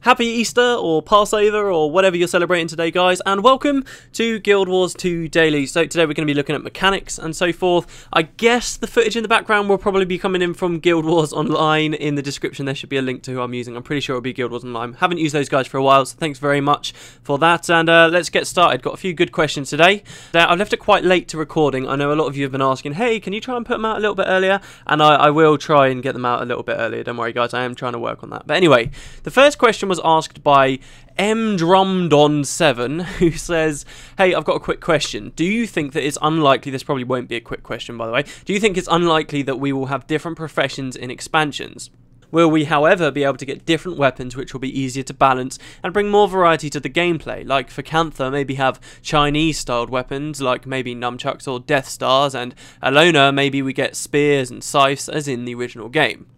Happy Easter or Passover or whatever you're celebrating today, guys, and welcome to Guild Wars 2 Daily. So today we're going to be looking at mechanics and so forth. I guess the footage in the background will probably be coming in from Guild Wars Online. In the description there should be a link to who I'm using. I'm pretty sure it'll be Guild Wars Online. Haven't used those guys for a while, so thanks very much for that. And let's get started. Got a few good questions today. I've left it quite late to recording. I know a lot of you have been asking, hey, can you try and put them out a little bit earlier? And I will try and get them out a little bit earlier. Don't worry, guys. I am trying to work on that. But anyway, the first question was asked by mdrumdon7, who says, hey, I've got a quick question. Do you think that it's unlikely, this probably won't be a quick question by the way, do you think it's unlikely that we will have different professions in expansions? Will we, however, be able to get different weapons which will be easier to balance and bring more variety to the gameplay? Like for Cantha, maybe have Chinese-styled weapons, like maybe nunchucks or Death Stars, and Alona, maybe we get spears and scythes as in the original game.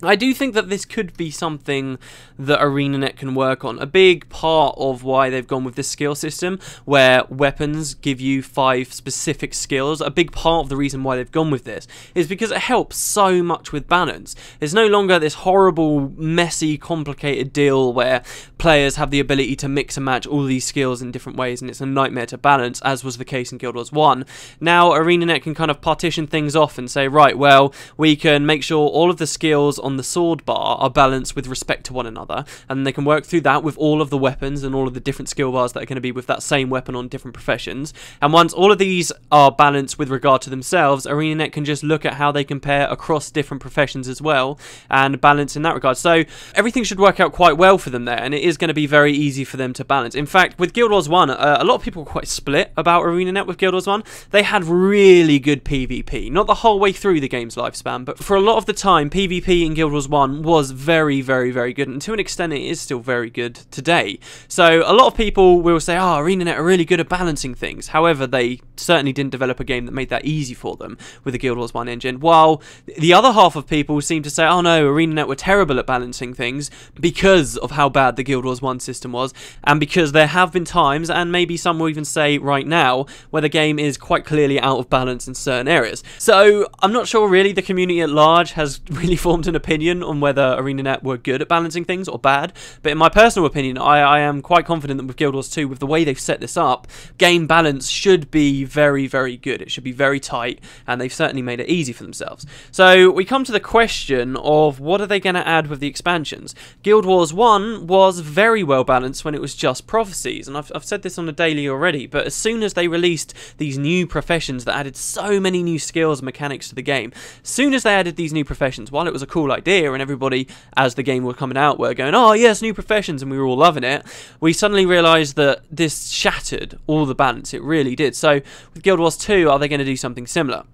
I do think that this could be something that ArenaNet can work on. A big part of why they've gone with this skill system, where weapons give you 5 specific skills, a big part of the reason why they've gone with this is because it helps so much with balance. It's no longer this horrible, messy, complicated deal where players have the ability to mix and match all these skills in different ways, and it's a nightmare to balance, as was the case in Guild Wars 1. Now, ArenaNet can kind of partition things off and say, right, well, we can make sure all of the skills on the sword bar are balanced with respect to one another, and they can work through that with all of the weapons and all of the different skill bars that are going to be with that same weapon on different professions. And once all of these are balanced with regard to themselves, ArenaNet can just look at how they compare across different professions as well and balance in that regard. So everything should work out quite well for them there, and it is going to be very easy for them to balance. In fact, with Guild Wars 1, a lot of people were quite split about ArenaNet with Guild Wars 1. They had really good PvP, not the whole way through the game's lifespan, but for a lot of the time, PvP in Guild Wars 1 was very good, and to an extent it is still very good today. So a lot of people will say, oh, ArenaNet are really good at balancing things. However, they certainly didn't develop a game that made that easy for them with the Guild Wars 1 engine, while the other half of people seem to say, oh no, ArenaNet were terrible at balancing things because of how bad the Guild Wars 1 system was, and because there have been times, and maybe some will even say right now, where the game is quite clearly out of balance in certain areas. So I'm not sure really the community at large has really formed an opinion on whether ArenaNet were good at balancing things or bad, but in my personal opinion, I am quite confident that with Guild Wars 2, with the way they've set this up, game balance should be very good. It should be very tight, and they've certainly made it easy for themselves. So we come to the question of what are they going to add with the expansions? Guild Wars 1 was very well balanced when it was just prophecies, and I've said this on the daily already, but as soon as they released these new professions that added so many new skills and mechanics to the game, as soon as they added these new professions, while it was a cool idea and everybody as the game was coming out were going, oh yes, new professions, and we were all loving it, we suddenly realised that this shattered all the balance. It really did. So with Guild Wars 2, are they going to do something similar?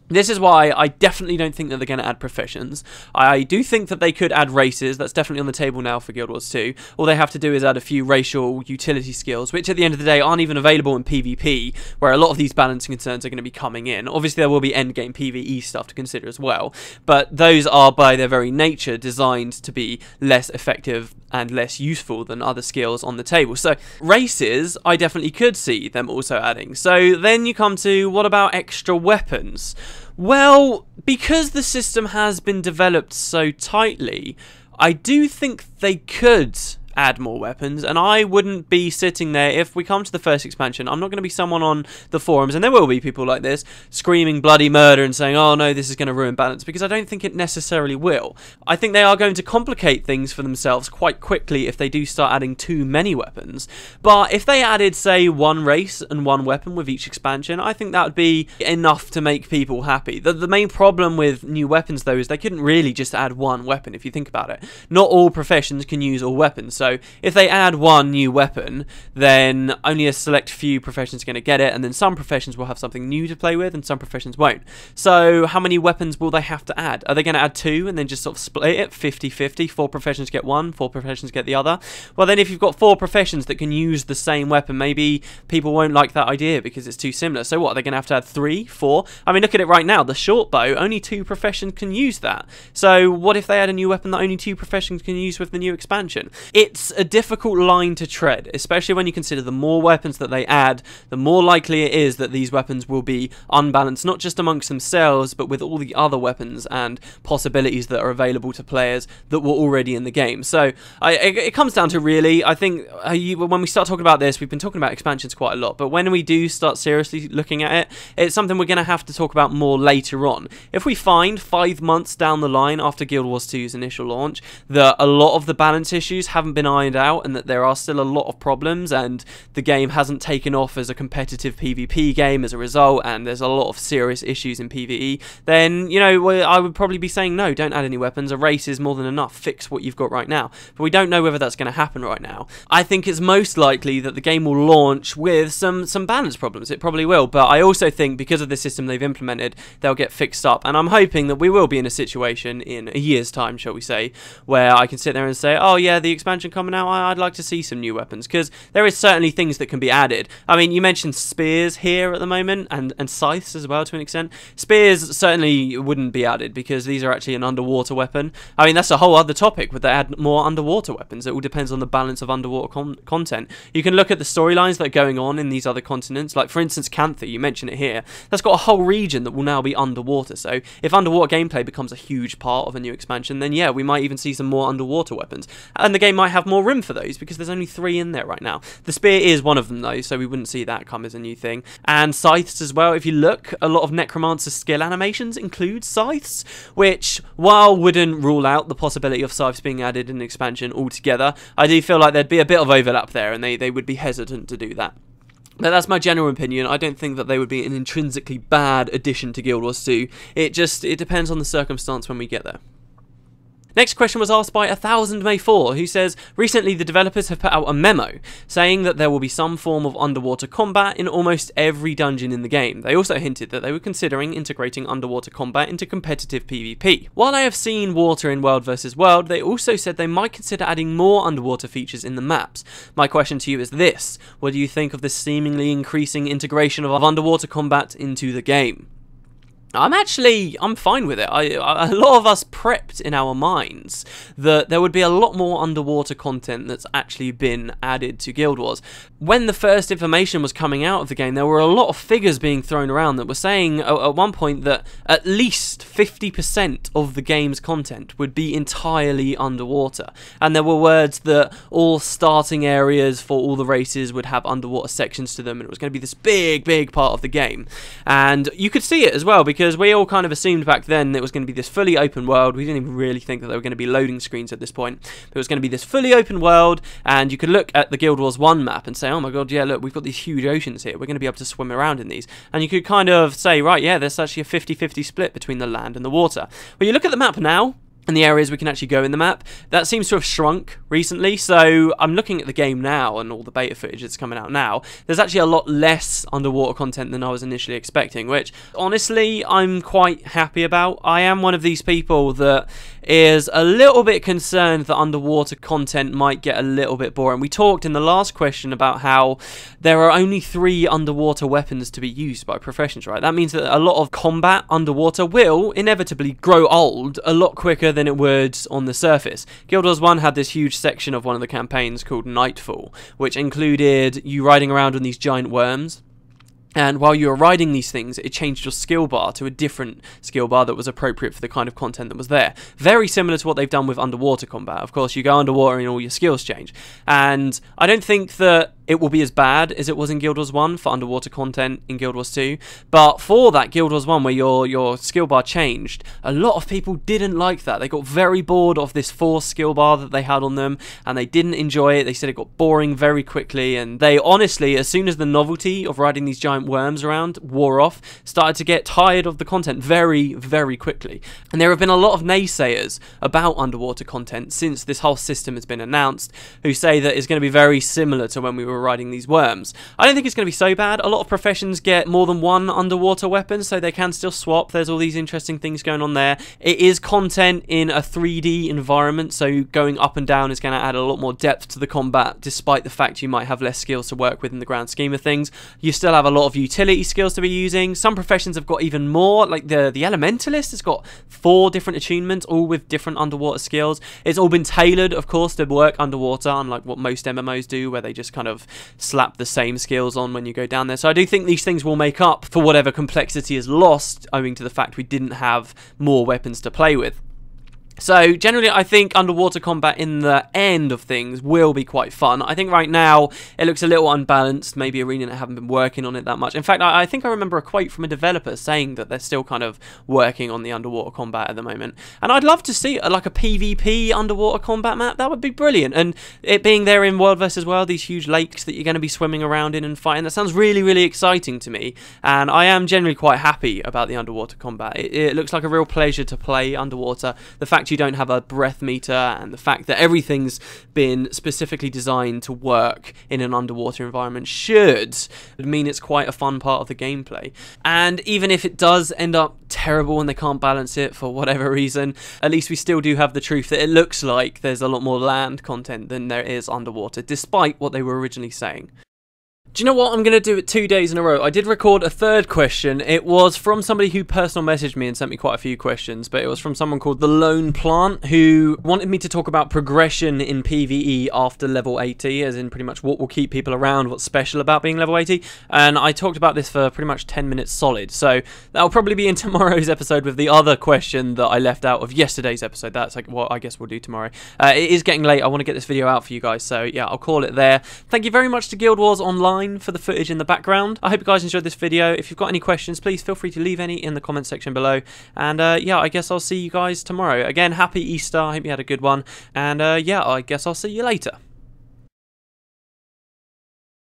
This is why I definitely don't think that they're going to add professions. I do think that they could add races. That's definitely on the table now for Guild Wars 2. All they have to do is add a few racial utility skills, which at the end of the day aren't even available in PvP, where a lot of these balancing concerns are going to be coming in. Obviously, there will be endgame PvE stuff to consider as well, but those are by their very nature designed to be less effective and less useful than other skills on the table. So races, I definitely could see them also adding. So then you come to, what about extra weapons? Well, because the system has been developed so tightly, I do think they could add more weapons, and I wouldn't be sitting there if we come to the first expansion. I'm not going to be someone on the forums, and there will be people like this, screaming bloody murder and saying, oh no, this is going to ruin balance, because I don't think it necessarily will. I think they are going to complicate things for themselves quite quickly if they do start adding too many weapons, but if they added, say, 1 race and 1 weapon with each expansion, I think that would be enough to make people happy. The main problem with new weapons, though, is they couldn't really just add 1 weapon, if you think about it. Not all professions can use all weapons, so if they add 1 new weapon, then only a select few professions are going to get it, and then some professions will have something new to play with, and some professions won't. So how many weapons will they have to add? Are they going to add 2 and then just sort of split it 50-50? 4 professions get 1, 4 professions get the other? Well, then if you've got 4 professions that can use the same weapon, maybe people won't like that idea because it's too similar. So what, are they going to add 3, 4? I mean, look at it right now. The short bow, only 2 professions can use that. So what if they add a new weapon that only 2 professions can use with the new expansion? It it's a difficult line to tread, especially when you consider the more weapons that they add, the more likely it is that these weapons will be unbalanced, not just amongst themselves, but with all the other weapons and possibilities that are available to players that were already in the game. So it comes down to, really, I think when we start talking about this, we've been talking about expansions quite a lot, but when we do start seriously looking at it, it's something we're going to have to talk about more later on. If we find 5 months down the line after Guild Wars 2's initial launch that a lot of the balance issues haven't been ironed out and that there are still a lot of problems and the game hasn't taken off as a competitive PvP game as a result, and there's a lot of serious issues in PvE, then, you know, I would probably be saying no, don't add any weapons. A race is more than enough. Fix what you've got right now. But we don't know whether that's going to happen right now. I think it's most likely that the game will launch with some balance problems. It probably will, but I also think because of the system they've implemented, they'll get fixed up, and I'm hoping that we will be in a situation in a year's time, shall we say, where I can sit there and say, oh yeah, the expansion coming out, I'd like to see some new weapons, because there is certainly things that can be added. I mean, you mentioned spears here at the moment, and scythes as well to an extent. Spears certainly wouldn't be added because these are actually an underwater weapon. I mean, that's a whole other topic. Would they add more underwater weapons? It all depends on the balance of underwater content. You can look at the storylines that are going on in these other continents, like for instance Cantha, you mentioned it here. That's got a whole region that will now be underwater, so if underwater gameplay becomes a huge part of a new expansion, then yeah, we might even see some more underwater weapons, and the game might have more room for those because there's only 3 in there right now. The spear is one of them though, so we wouldn't see that come as a new thing. And scythes as well. If you look, a lot of Necromancer skill animations include scythes, which, while wouldn't rule out the possibility of scythes being added in an expansion altogether, I do feel like there'd be a bit of overlap there, and they would be hesitant to do that. But that's my general opinion. I don't think that they would be an intrinsically bad addition to Guild Wars 2. It depends on the circumstance when we get there. Next question was asked by 1000May4, who says, recently the developers have put out a memo saying that there will be some form of underwater combat in almost every dungeon in the game. They also hinted that they were considering integrating underwater combat into competitive PvP. While I have seen water in World vs. World, they also said they might consider adding more underwater features in the maps. My question to you is this: what do you think of this seemingly increasing integration of underwater combat into the game? I'm fine with it. A lot of us prepped in our minds that there would be a lot more underwater content that's actually been added to Guild Wars. When the first information was coming out of the game, there were a lot of figures being thrown around that were saying at one point that at least 50% of the game's content would be entirely underwater. And there were words that all starting areas for all the races would have underwater sections to them, and it was going to be this big part of the game. And you could see it as well, because we all kind of assumed back then that it was going to be this fully open world. We didn't even really think that there were going to be loading screens at this point. But it was going to be this fully open world, and you could look at the Guild Wars 1 map and say, oh my god, yeah, look, we've got these huge oceans here. We're going to be able to swim around in these. And you could kind of say, right, yeah, there's actually a 50-50 split between the land and the water. But you look at the map now, and the areas we can actually go in the map, that seems to have shrunk recently. So I'm looking at the game now and all the beta footage that's coming out now. There's actually a lot less underwater content than I was initially expecting, which honestly I'm quite happy about. I am one of these people that is a little bit concerned that underwater content might get a little bit boring. We talked in the last question about how there are only 3 underwater weapons to be used by professions, right? That means that a lot of combat underwater will inevitably grow old a lot quicker than it would on the surface. Guild Wars 1 had this huge section of one of the campaigns called Nightfall, which included you riding around on these giant worms. And while you were riding these things, it changed your skill bar to a different skill bar that was appropriate for the kind of content that was there. Very similar to what they've done with underwater combat. Of course, you go underwater and all your skills change. And I don't think that it will be as bad as it was in Guild Wars 1 for underwater content in Guild Wars 2. But for that Guild Wars 1 where your skill bar changed, a lot of people didn't like that. They got very bored of this forced skill bar that they had on them, and they didn't enjoy it. They said it got boring very quickly, and they honestly, as soon as the novelty of riding these giant worms around wore off, started to get tired of the content very, very quickly. And there have been a lot of naysayers about underwater content since this whole system has been announced, who say that it's going to be very similar to when we were riding these worms. I don't think it's going to be so bad. A lot of professions get more than one underwater weapon, so they can still swap. There's all these interesting things going on there. It is content in a 3D environment, so going up and down is going to add a lot more depth to the combat, despite the fact you might have less skills to work with in the grand scheme of things. You still have a lot of utility skills to be using. Some professions have got even more, like the Elementalist has got 4 different attunements, all with different underwater skills. It's all been tailored, of course, to work underwater, unlike what most MMOs do, where they just kind of slap the same skills on when you go down there. So I do think these things will make up for whatever complexity is lost owing to the fact we didn't have more weapons to play with. So, generally, I think underwater combat in the end of things will be quite fun. I think right now, it looks a little unbalanced. Maybe Arena haven't been working on it that much. In fact, I think I remember a quote from a developer saying that they're still kind of working on the underwater combat at the moment. And I'd love to see, like, a PvP underwater combat map. That would be brilliant. And it being there in World vs. World, these huge lakes that you're going to be swimming around in and fighting, that sounds really, really exciting to me. And I am generally quite happy about the underwater combat. It looks like a real pleasure to play underwater. The fact you don't have a breath meter and the fact that everything's been specifically designed to work in an underwater environment should mean it's quite a fun part of the gameplay. And even if it does end up terrible and they can't balance it for whatever reason, at least we still do have the truth that it looks like there's a lot more land content than there is underwater, despite what they were originally saying. Do you know what? I'm going to do it 2 days in a row. I did record a third question. It was from somebody who personal messaged me and sent me quite a few questions, but it was from someone called The Lone Plant, who wanted me to talk about progression in PvE after level 80, as in pretty much what will keep people around, what's special about being level 80, and I talked about this for pretty much 10 minutes solid, so that'll probably be in tomorrow's episode with the other question that I left out of yesterday's episode. That's like what I guess we'll do tomorrow. It is getting late. I want to get this video out for you guys, so yeah, I'll call it there. Thank you very much to GWOnline for the footage in the background. I hope you guys enjoyed this video. If you've got any questions, please feel free to leave any in the comment section below. And yeah, I guess I'll see you guys tomorrow. Again, happy Easter. I hope you had a good one. And yeah, I guess I'll see you later.